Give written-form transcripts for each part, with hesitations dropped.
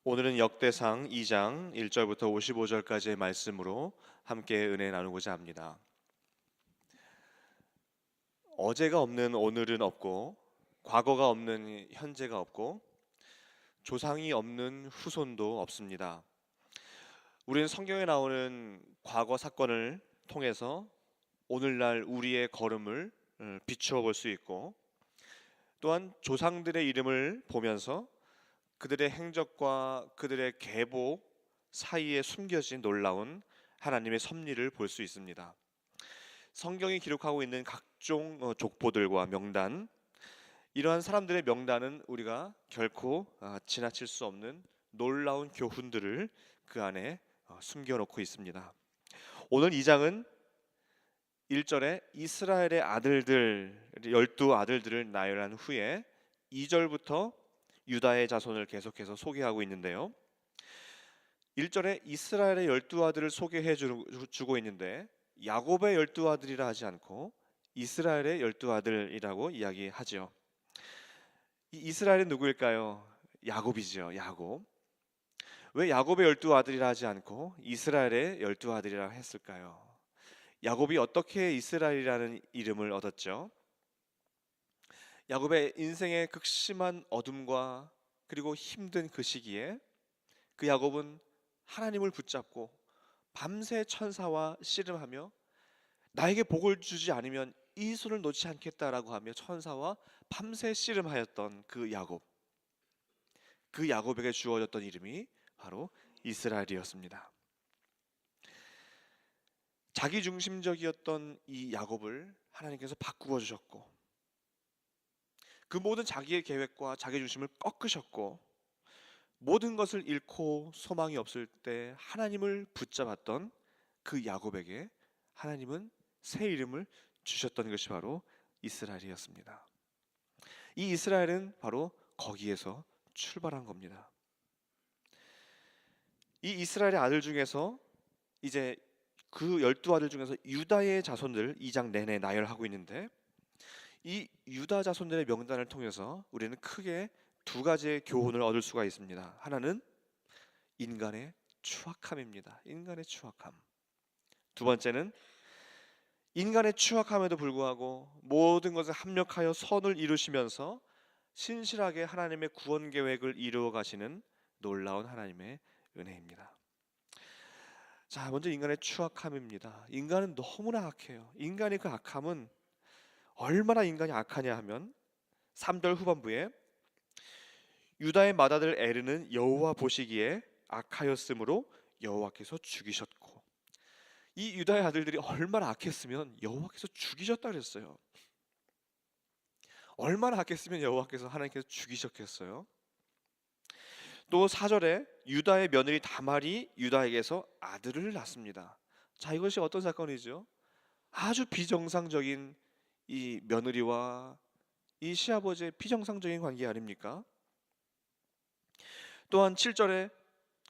오늘은 역대상 2장 1절부터 55절까지의 말씀으로 함께 은혜 나누고자 합니다. 어제가 없는 오늘은 없고, 과거가 없는 현재가 없고, 조상이 없는 후손도 없습니다. 우리는 성경에 나오는 과거 사건을 통해서 오늘날 우리의 걸음을 비추어 볼 수 있고, 또한 조상들의 이름을 보면서 그들의 행적과 그들의 계보 사이에 숨겨진 놀라운 하나님의 섭리를 볼 수 있습니다. 성경이 기록하고 있는 각종 족보들과 명단, 이러한 사람들의 명단은 우리가 결코 지나칠 수 없는 놀라운 교훈들을 그 안에 숨겨놓고 있습니다. 오늘 이 장은 1절에 이스라엘의 아들들, 12아들들을 나열한 후에 2절부터 유다의 자손을 계속해서 소개하고 있는데요. 1절에 이스라엘의 12아들을 소개해 주고 있는데 야곱의 12아들이라 하지 않고 이스라엘의 12아들이라고 이야기하죠. 이 이스라엘은 누구일까요? 야곱이죠. 야곱. 왜 야곱의 12아들이라 하지 않고 이스라엘의 12아들이라 했을까요? 야곱이 어떻게 이스라엘이라는 이름을 얻었죠? 야곱의 인생의 극심한 어둠과 그리고 힘든 그 시기에 그 야곱은 하나님을 붙잡고 밤새 천사와 씨름하며 나에게 복을 주지 않으면 이 손을 놓지 않겠다라고 하며 천사와 밤새 씨름하였던 그 야곱, 그 야곱에게 주어졌던 이름이 바로 이스라엘이었습니다. 자기중심적이었던 이 야곱을 하나님께서 바꾸어 주셨고, 그 모든 자기의 계획과 자기 중심을 꺾으셨고, 모든 것을 잃고 소망이 없을 때 하나님을 붙잡았던 그 야곱에게 하나님은 새 이름을 주셨던 것이 바로 이스라엘이었습니다. 이 이스라엘은 바로 거기에서 출발한 겁니다. 이 이스라엘의 아들 중에서 이제 그 12아들 중에서 유다의 자손들 2장 내내 나열하고 있는데, 이 유다 자손들의 명단을 통해서 우리는 크게 두 가지의 교훈을 얻을 수가 있습니다. 하나는 인간의 추악함입니다. 인간의 추악함. 두 번째는 인간의 추악함에도 불구하고 모든 것을 합력하여 선을 이루시면서 신실하게 하나님의 구원 계획을 이루어 가시는 놀라운 하나님의 은혜입니다. 자, 먼저 인간의 추악함입니다. 인간은 너무나 악해요. 인간의 그 악함은 얼마나 인간이 악하냐 하면 3절 후반부에 유다의 맏아들 에르는 여호와 보시기에 악하였으므로 여호와께서 죽이셨고, 이 유다의 아들들이 얼마나 악했으면 여호와께서 죽이셨다 그랬어요. 얼마나 악했으면 여호와께서 하나님께서 죽이셨겠어요. 또 4절에 유다의 며느리 다말이 유다에게서 아들을 낳습니다. 자, 이것이 어떤 사건이죠? 아주 비정상적인 이 며느리와 이 시아버지의 비정상적인 관계 아닙니까? 또한 7절에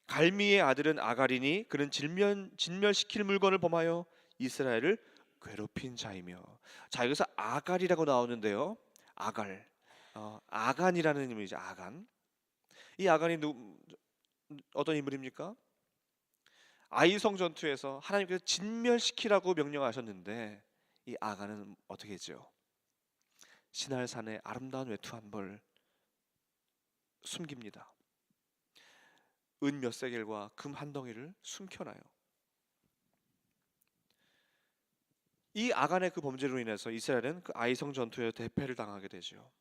갈미의 아들은 아갈이니 그는 진멸시킬 물건을 범하여 이스라엘을 괴롭힌 자이며. 자, 여기서 아갈이라고 나오는데요. 아갈, 아간이라는 의미죠. 아간. 이 아간이 어떤 인물입니까? 아이성 전투에서 하나님께서 진멸시키라고 명령하셨는데 이 아간은 어떻게 했죠? 시날산의 아름다운 외투 한 벌 숨깁니다. 은 몇 세겔과 금 한 덩이를 숨겨놔요. 이 아간의 그 범죄로 인해서 이스라엘은 그 아이성 전투에 대패를 당하게 되죠.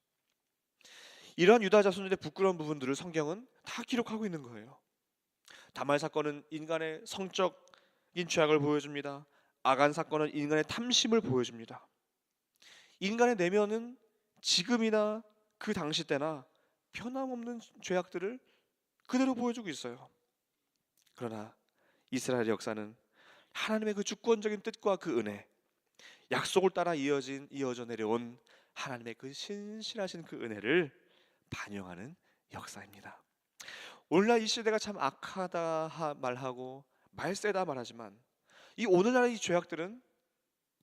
이러한 유다 자손들의 부끄러운 부분들을 성경은 다 기록하고 있는 거예요. 다말 사건은 인간의 성적인 죄악을 보여줍니다. 아간 사건은 인간의 탐심을 보여줍니다. 인간의 내면은 지금이나 그 당시 때나 변함없는 죄악들을 그대로 보여주고 있어요. 그러나 이스라엘의 역사는 하나님의 그 주권적인 뜻과 그 은혜, 약속을 따라 이어져 내려온 하나님의 그 신실하신 그 은혜를 반영하는 역사입니다. 오늘날 이 시대가 참 악하다 말하고 말세다 말하지만 이 오늘날의 이 죄악들은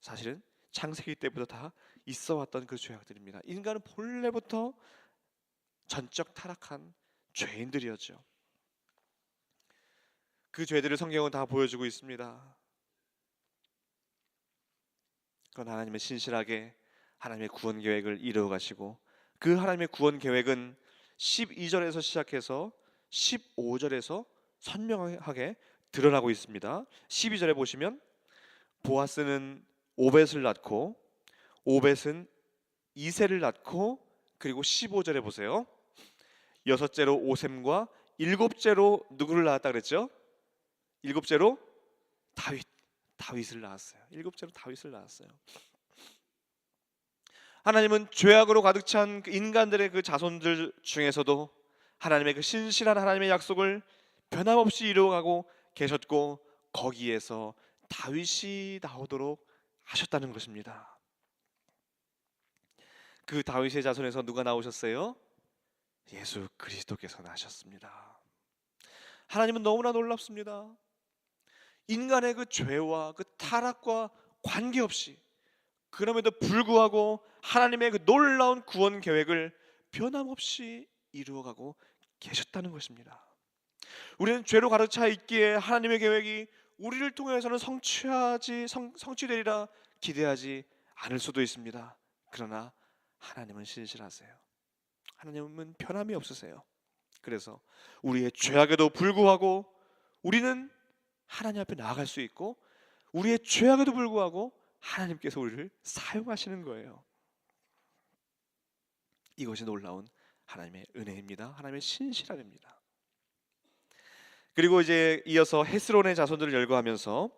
사실은 창세기 때부터 다 있어 왔던 그 죄악들입니다. 인간은 본래부터 전적 타락한 죄인들이었죠. 그 죄들을 성경은 다 보여주고 있습니다. 그건 하나님은 신실하게 하나님의 구원 계획을 이루어 가시고, 그 하나님의 구원 계획은 12절에서 시작해서 15절에서 선명하게 드러나고 있습니다. 12절에 보시면 보아스는 오벳을 낳고, 오벳은 이새를 낳고, 그리고 15절에 보세요. 여섯째로 오셈과 일곱째로 누구를 낳았다 그랬죠? 일곱째로 다윗을 낳았어요. 일곱째로 다윗을 낳았어요. 하나님은 죄악으로 가득 찬 인간들의 그 자손들 중에서도 하나님의 그 신실한 하나님의 약속을 변함없이 이루어가고 계셨고, 거기에서 다윗이 나오도록 하셨다는 것입니다. 그 다윗의 자손에서 누가 나오셨어요? 예수 그리스도께서 나셨습니다. 하나님은 너무나 놀랍습니다. 인간의 그 죄와 그 타락과 관계없이, 그럼에도 불구하고 하나님의 그 놀라운 구원 계획을 변함없이 이루어가고 계셨다는 것입니다. 우리는 죄로 가득 차 있기에 하나님의 계획이 우리를 통해서는 성취되리라 기대하지 않을 수도 있습니다. 그러나 하나님은 신실하세요. 하나님은 변함이 없으세요. 그래서 우리의 죄악에도 불구하고 우리는 하나님 앞에 나아갈 수 있고, 우리의 죄악에도 불구하고 하나님께서 우리를 사용하시는 거예요. 이것이 놀라운 하나님의 은혜입니다. 하나님의 신실함입니다. 그리고 이제 이어서 헤스론의 자손들을 열거하면서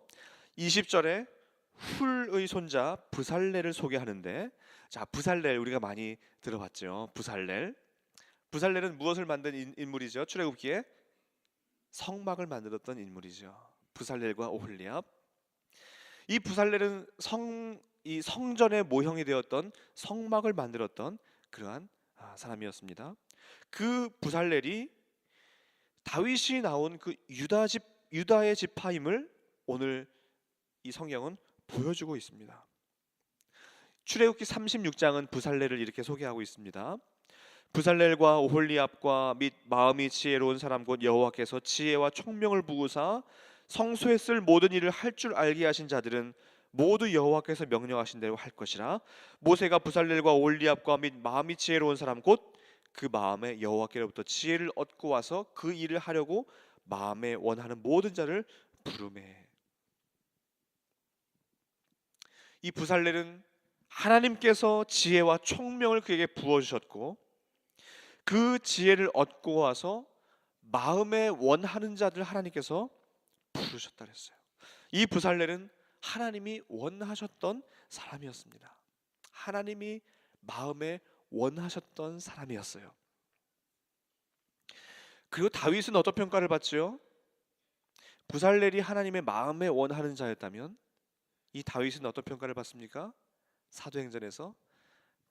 20절에 훌의 손자 부살렐을 소개하는데, 자, 부살렐 우리가 많이 들어봤죠. 부살렐은 무엇을 만든 인물이죠? 출애굽기에 성막을 만들었던 인물이죠. 부살렐과 오홀리압. 이 부살렐은 이 성전의 모형이 되었던 성막을 만들었던 그러한 사람이었습니다. 그 부살렐이 다윗이 나온 그 유다의 지파임을 오늘 이 성경은 보여주고 있습니다. 출애굽기 36장은 부살렐을 이렇게 소개하고 있습니다. 부살렐과 오홀리압과 및 마음이 지혜로운 사람 곧 여호와께서 지혜와 총명을 부으사 성소에 쓸 모든 일을 할 줄 알게 하신 자들은 모두 여호와께서 명령하신 대로 할 것이라. 모세가 부살렐과 오홀리압과 및 마음이 지혜로운 사람 곧 그 마음에 여호와께로부터 지혜를 얻고 와서 그 일을 하려고 마음에 원하는 모든 자를 부르매. 이 부살렐은 하나님께서 지혜와 총명을 그에게 부어주셨고, 그 지혜를 얻고 와서 마음에 원하는 자들 하나님께서 부르셨다 그랬어요. 이 부살렐은 하나님이 원하셨던 사람이었습니다. 하나님이 마음에 원하셨던 사람이었어요. 그리고 다윗은 어떤 평가를 받죠? 부살렐이 하나님의 마음에 원하는 자였다면 이 다윗은 어떤 평가를 받습니까? 사도행전에서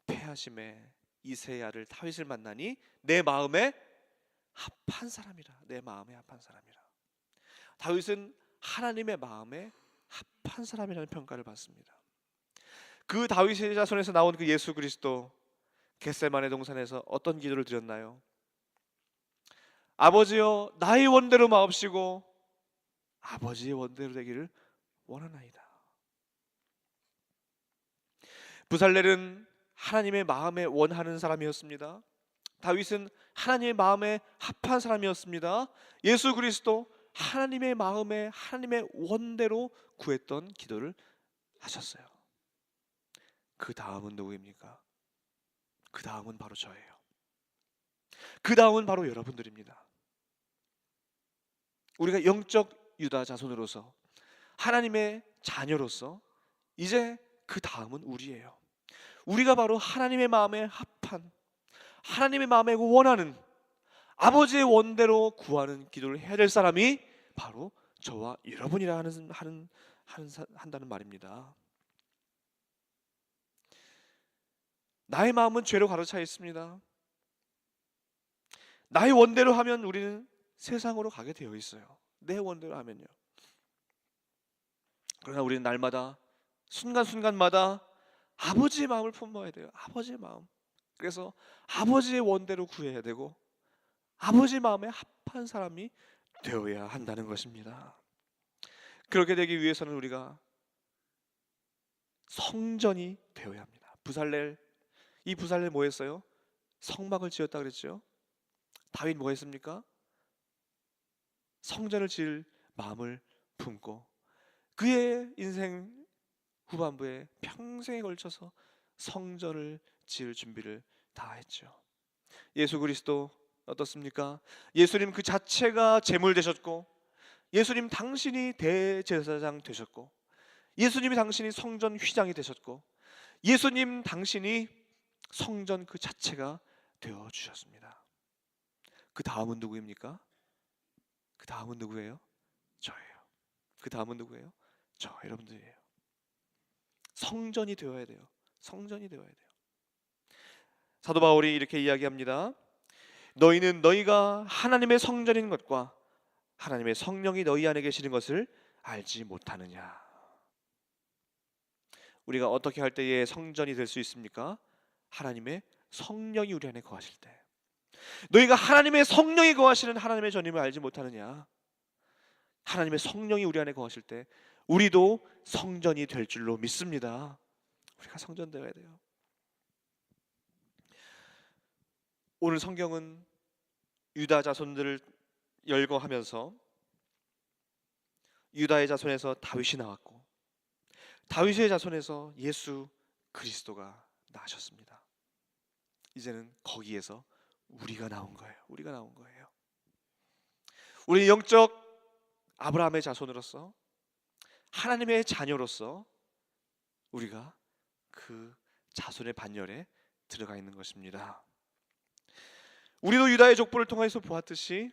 패하심에 이새의 아들 다윗을 만나니 내 마음에 합한 사람이라. 내 마음에 합한 사람이라. 다윗은 하나님의 마음에 합한 사람이라는 평가를 받습니다. 그 다윗의 자손에서 나온 그 예수 그리스도, 겟세마네 동산에서 어떤 기도를 드렸나요? 아버지여 나의 원대로 마옵시고 아버지의 원대로 되기를 원하나이다. 부살렐은 하나님의 마음에 원하는 사람이었습니다. 다윗은 하나님의 마음에 합한 사람이었습니다. 예수 그리스도 하나님의 마음에 하나님의 원대로 구했던 기도를 하셨어요. 그 다음은 누구입니까? 그 다음은 바로 저예요. 그 다음은 바로 여러분들입니다. 우리가 영적 유다 자손으로서, 하나님의 자녀로서 이제 그 다음은 우리예요. 우리가 바로 하나님의 마음에 합한, 하나님의 마음에 원하는, 아버지의 원대로 구하는 기도를 해야 될 사람이 바로 저와 여러분이라 한다는 말입니다. 나의 마음은 죄로 가득 차 있습니다. 나의 원대로 하면 우리는 세상으로 가게 되어 있어요. 내 원대로 하면요. 그러나 우리는 날마다 순간순간마다 아버지의 마음을 품어야 돼요. 아버지의 마음. 그래서 아버지의 원대로 구해야 되고 아버지 마음에 합한 사람이 되어야 한다는 것입니다. 그렇게 되기 위해서는 우리가 성전이 되어야 합니다. 이 부살렐 뭐 했어요? 성막을 지었다 그랬죠. 다윗 뭐 했습니까? 성전을 지을 마음을 품고 그의 인생 후반부에 평생에 걸쳐서 성전을 지을 준비를 다 했죠. 예수 그리스도 어떻습니까? 예수님 그 자체가 제물 되셨고, 예수님 당신이 대제사장 되셨고, 예수님이 당신이 성전 휘장이 되셨고, 예수님 당신이 성전 그 자체가 되어 주셨습니다. 그 다음은 누구입니까? 그 다음은 누구예요? 저예요. 그 다음은 누구예요? 저 여러분들이에요. 성전이 되어야 돼요. 성전이 되어야 돼요. 사도 바울이 이렇게 이야기합니다. 너희는 너희가 하나님의 성전인 것과 하나님의 성령이 너희 안에 계시는 것을 알지 못하느냐. 우리가 어떻게 할 때에 성전이 될 수 있습니까? 하나님의 성령이 우리 안에 거하실 때. 너희가 하나님의 성령이 거하시는 하나님의 전임을 알지 못하느냐. 하나님의 성령이 우리 안에 거하실 때 우리도 성전이 될 줄로 믿습니다. 우리가 성전되어야 돼요. 오늘 성경은 유다 자손들을 열거하면서 유다의 자손에서 다윗이 나왔고 다윗의 자손에서 예수 그리스도가 나셨습니다. 이제는 거기에서 우리가 나온 거예요. 우리가 나온 거예요. 우리 영적 아브라함의 자손으로서 하나님의 자녀로서 우리가 그 자손의 반열에 들어가 있는 것입니다. 우리도 유다의 족보를 통해서 보았듯이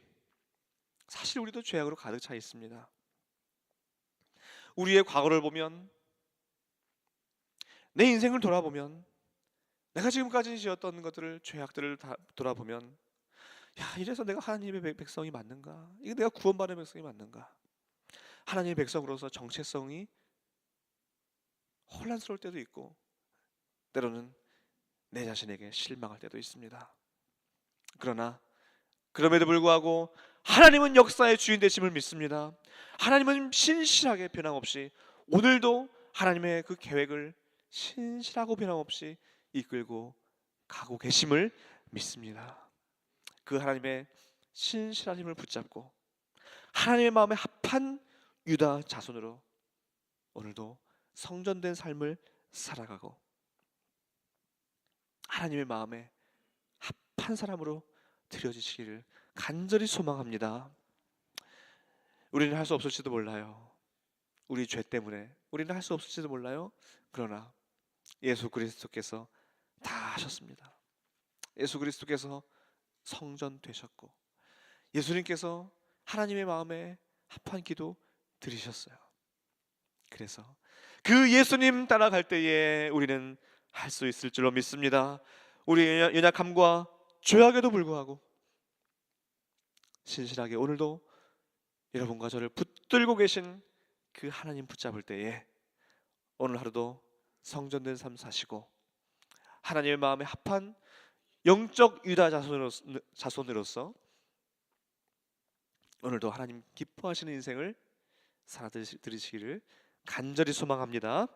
사실 우리도 죄악으로 가득 차 있습니다. 우리의 과거를 보면, 내 인생을 돌아보면, 내가 지금까지 지었던 것들을, 죄악들을 다 돌아보면, 야, 이래서 내가 하나님의 백성이 맞는가? 이게 내가 구원받은 백성이 맞는가? 하나님의 백성으로서 정체성이 혼란스러울 때도 있고, 때로는 내 자신에게 실망할 때도 있습니다. 그러나 그럼에도 불구하고 하나님은 역사의 주인 되심을 믿습니다. 하나님은 신실하게 변함없이 오늘도 하나님의 그 계획을 신실하고 변함없이 이끌고 가고 계심을 믿습니다. 그 하나님의 신실한 힘을 붙잡고 하나님의 마음에 합한 유다 자손으로 오늘도 성전된 삶을 살아가고 하나님의 마음에 합한 사람으로 드려지시기를 간절히 소망합니다. 우리는 할 수 없을지도 몰라요. 우리 죄 때문에 우리는 할 수 없을지도 몰라요. 그러나 예수 그리스도께서 다 하셨습니다. 예수 그리스도께서 성전 되셨고 예수님께서 하나님의 마음에 합한 기도 드리셨어요. 그래서 그 예수님 따라갈 때에 우리는 할 수 있을 줄로 믿습니다. 우리의 연약함과 죄악에도 불구하고 신실하게 오늘도 여러분과 저를 붙들고 계신 그 하나님 붙잡을 때에 오늘 하루도 성전된 삶 사시고 하나님의 마음에 합한 영적 유다 자손으로서 오늘도 하나님 기뻐하시는 인생을 살아들이시기를 간절히 소망합니다.